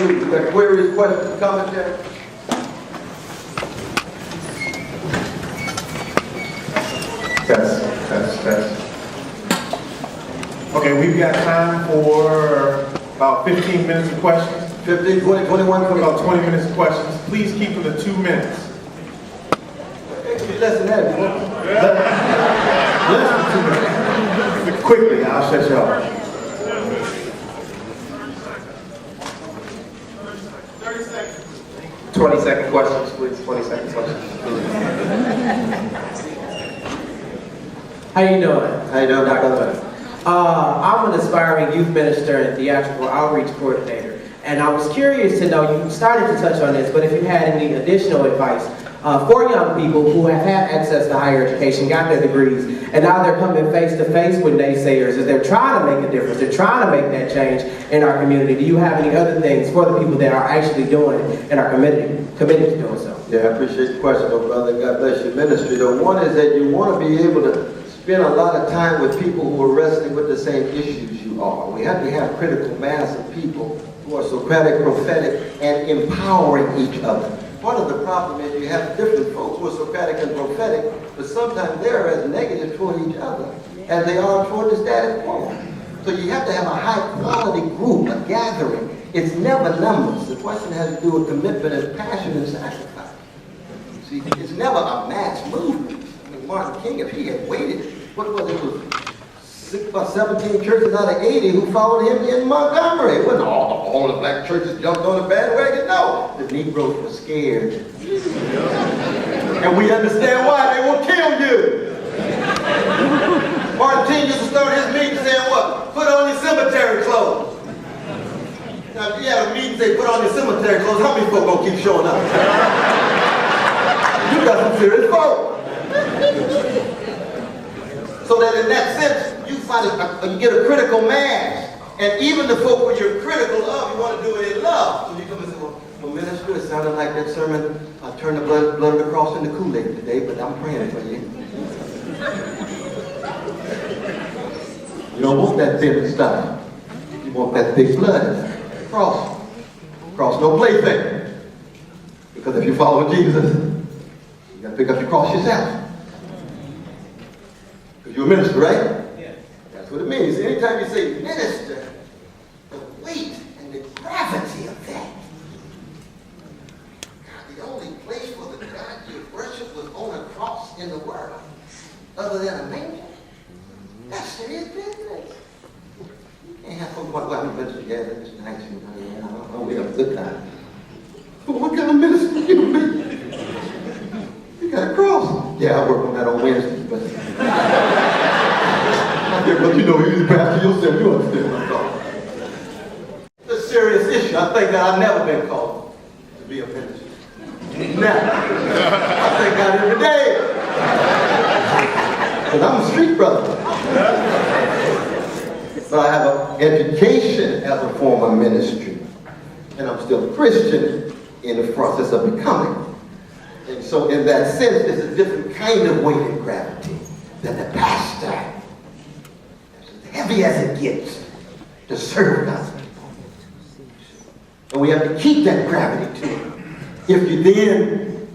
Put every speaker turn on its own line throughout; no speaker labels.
WSU. We got queries, questions, comments?
Test. Okay, we've got time for about 15 minutes of questions.
15, 20, 21, 20.
About 20 minutes of questions. Please keep them to 2 minutes.
Less than that.
Less than 2 minutes. Quickly, I'll shut you off.
30 seconds.
20-second questions, please. 20-second questions.
How you doing?
How you doing, Dr.
I'm an aspiring youth minister and theatrical outreach coordinator, and I was curious to know, you started to touch on this, but if you had any additional advice for young people who have had access to higher education, got their degrees, and now they're coming face to face with naysayers as they're trying to make a difference, they're trying to make that change in our community. Do you have any other things for the people that are actually doing it and are committed to doing so?
Yeah, I appreciate the question, though, brother. God bless your ministry. The one is that you want to be able to spend a lot of time with people who are wrestling with the same issues you are. We have to have critical mass of people who are Socratic, prophetic, and empowering each other. Part of the problem is you have different folks who are Socratic and prophetic, but sometimes they're as negative toward each other as they are toward the status quo. So you have to have a high-quality group, a gathering. It's never numbers. The question has to do with commitment and passion and sacrifice. See, it's never a mass movement. I mean, Martin King, if he had waited, what was it? It was 17 churches out of 80 who followed him in Montgomery. It wasn't all the black churches jumped on the bandwagon. No, the Negroes were scared. And we understand why. They will kill you. Martin King used to start his meeting saying what? Put on your cemetery clothes. Now, if you have a meeting say put on your cemetery clothes, how many folk gonna keep showing up? You got some serious folk. So that in that sense, you get a critical mass. And even the folk who you're critical of, you want to do it in love. So you come and say, well, minister, it sounded like that sermon, turned the blood of the cross into Kool-Aid today, but I'm praying for you. You don't want that thin stuff. You want that big blood. Cross. Cross no plaything. Because if you follow Jesus, you got to pick up your cross yourself. Because you're a minister, right?
Yeah.
That's what it means. Anytime you say minister, the weight and the gravity of that. God, the only place for the God you worship was on a cross in the world, other than a manger. That's serious business. You can't have folks like, well, I'm a minister, yeah, that's nice, we have a good time. But what kind of minister you be? You got a cross. Yeah, I work on that on Wednesdays, but but you know, you're the pastor yourself, you understand what I'm talking about. It's a serious issue. I think that I've never been called to be a minister. Never. I thank God every day. Because I'm a street brother. But I have an education as a form of ministry. And I'm still a Christian in the process of becoming. And so in that sense, it's a different kind of weight and gravity than the pastor. As heavy as it gets to serve God's people. And we have to keep that gravity to it. If you then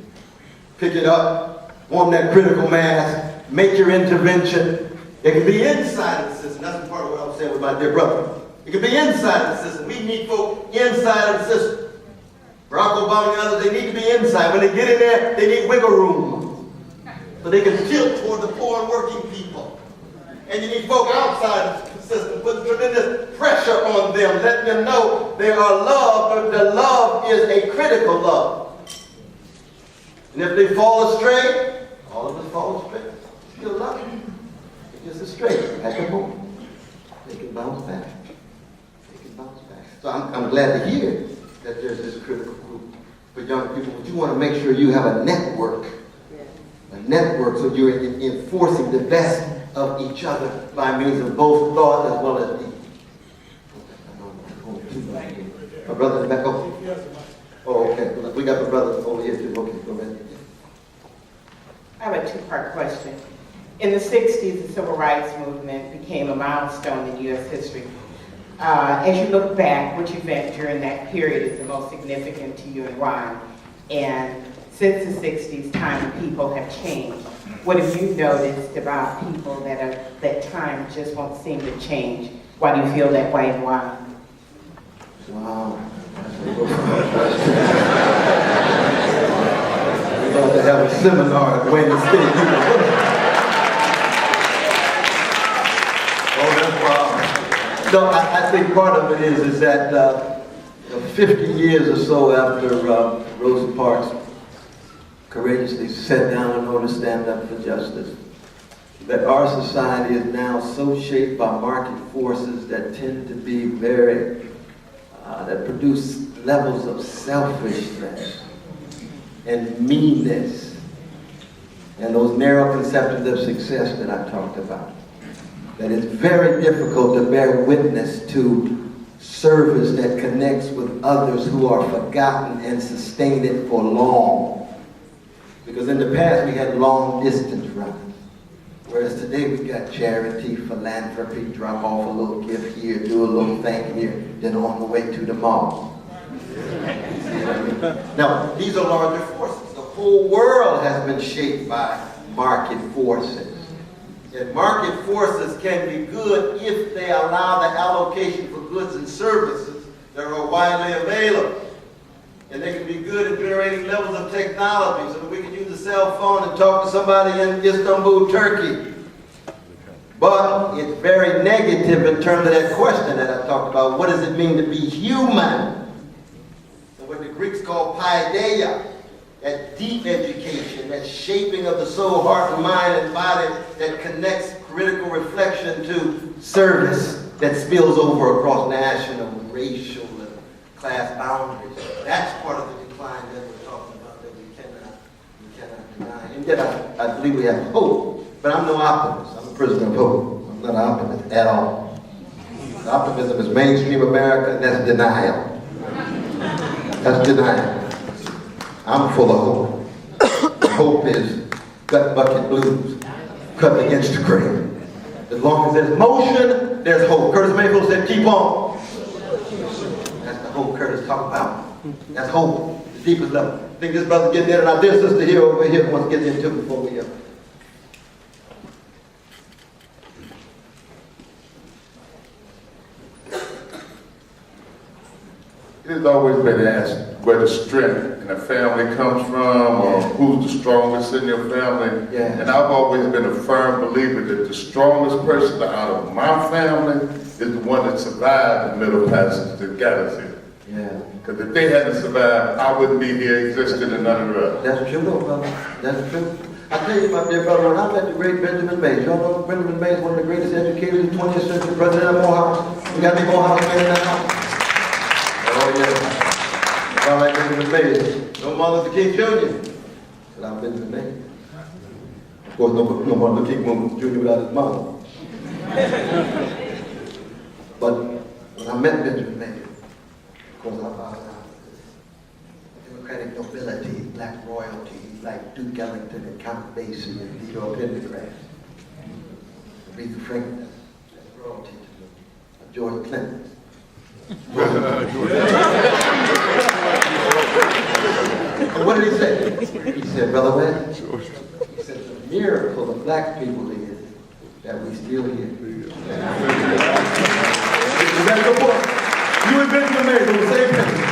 pick it up, form that critical mass, make your intervention, it can be inside of the system. That's part of what I was saying with my dear brother. It can be inside of the system. We need folk inside of the system. Barack Obama and others, they need to be inside. When they get in there, they need wiggle room. So they can tilt toward the poor and working people. And you need folk outside the system, put tremendous pressure on them, letting them know they are loved, but the love is a critical love. And if they fall astray, all of us fall astray. Still love you. It's just astray. Back and forth. They can bounce back. They can bounce back. So I'm glad to hear that there's this critical group for young people, but you want to make sure you have a network. A network so you're enforcing the best of each other by means of both thought as well as deed. My brother in the back. Oh, okay. We got the brother over here too. Okay, go ahead.
I have a two-part question. In the 60s, the Civil Rights Movement became a milestone in U.S. history. As you look back, which event during that period is the most significant to you and Ron? And since the 60s, time and people have changed. What have you noticed about people that time just won't seem to change? Why do you feel that way and why?
Wow. We're about to have a seminar at Wayne State. Oh, that's wild. No, I think part of it is that 50 years or so after Rosa Parks courageously sat down in order to stand up for justice, that our society is now so shaped by market forces that tend to be that produce levels of selfishness and meanness and those narrow conceptions of success that I talked about. That it's very difficult to bear witness to service that connects with others who are forgotten and sustain it for long. Because in the past we had long distance runners, whereas today we got charity, philanthropy, drop off a little gift here, do a little thing here, then on the way to the mall. Now, these are larger forces. The whole world has been shaped by market forces. And market forces can be good if they allow the allocation for goods and services that are widely available. And they can be good at generating levels of technology so that we can use a cell phone and talk to somebody in Istanbul, Turkey. But it's very negative in terms of that question that I talked about. What does it mean to be human? And what the Greeks call paideia, that deep education, that shaping of the soul, heart, and mind, and body that connects critical reflection to service that spills over across national, racial, and class boundaries. That's part of the decline that we're talking about that we cannot deny. And yet I believe we have hope, but I'm no optimist. I'm a prisoner of hope. I'm not an optimist at all. Optimism is mainstream America, and that's denial. That's denial. I'm full of hope. Hope is gut bucket blues, cut against the grain. As long as there's motion, there's hope. Curtis Mayfield said, keep on. That's the hope Curtis talked about. That's hope, the deepest level. I think this brother getting there, and our dear sister here over here wants to get into it before we
It has always been asked where the strength in a family comes from, or who's the strongest in your family.
Yeah.
And I've always been a firm believer that the strongest person out of my family is the one that survived the Middle Passage that got us here.
Yeah.
Because if they hadn't survived, I wouldn't be here existing in none of the rest.
That's true, though, brother. That's true. I tell you, my dear brother, when I met the great Benjamin Mays, y'all know Benjamin Mays, one of the greatest educators in the 20th century, president of Morehouse. We got any Morehouse men in that house? Oh, yeah. Sound like Benjamin Mays. No Martin Luther King Jr. But I'm Benjamin Mays. Of course, no Martin Luther King Jr. without his mom. But when I met Benjamin Mays, of course, I found out Democratic nobility, black royalty, like Duke Ellington and Count Basie and Theodore Pendergrass. Aretha Franklin, that's royalty to me. George Clinton. And what did he say? He said, Brother Webb, he said, the miracle of black people is that we still here. You got to go for it. You and Benjamin Mays on the same page.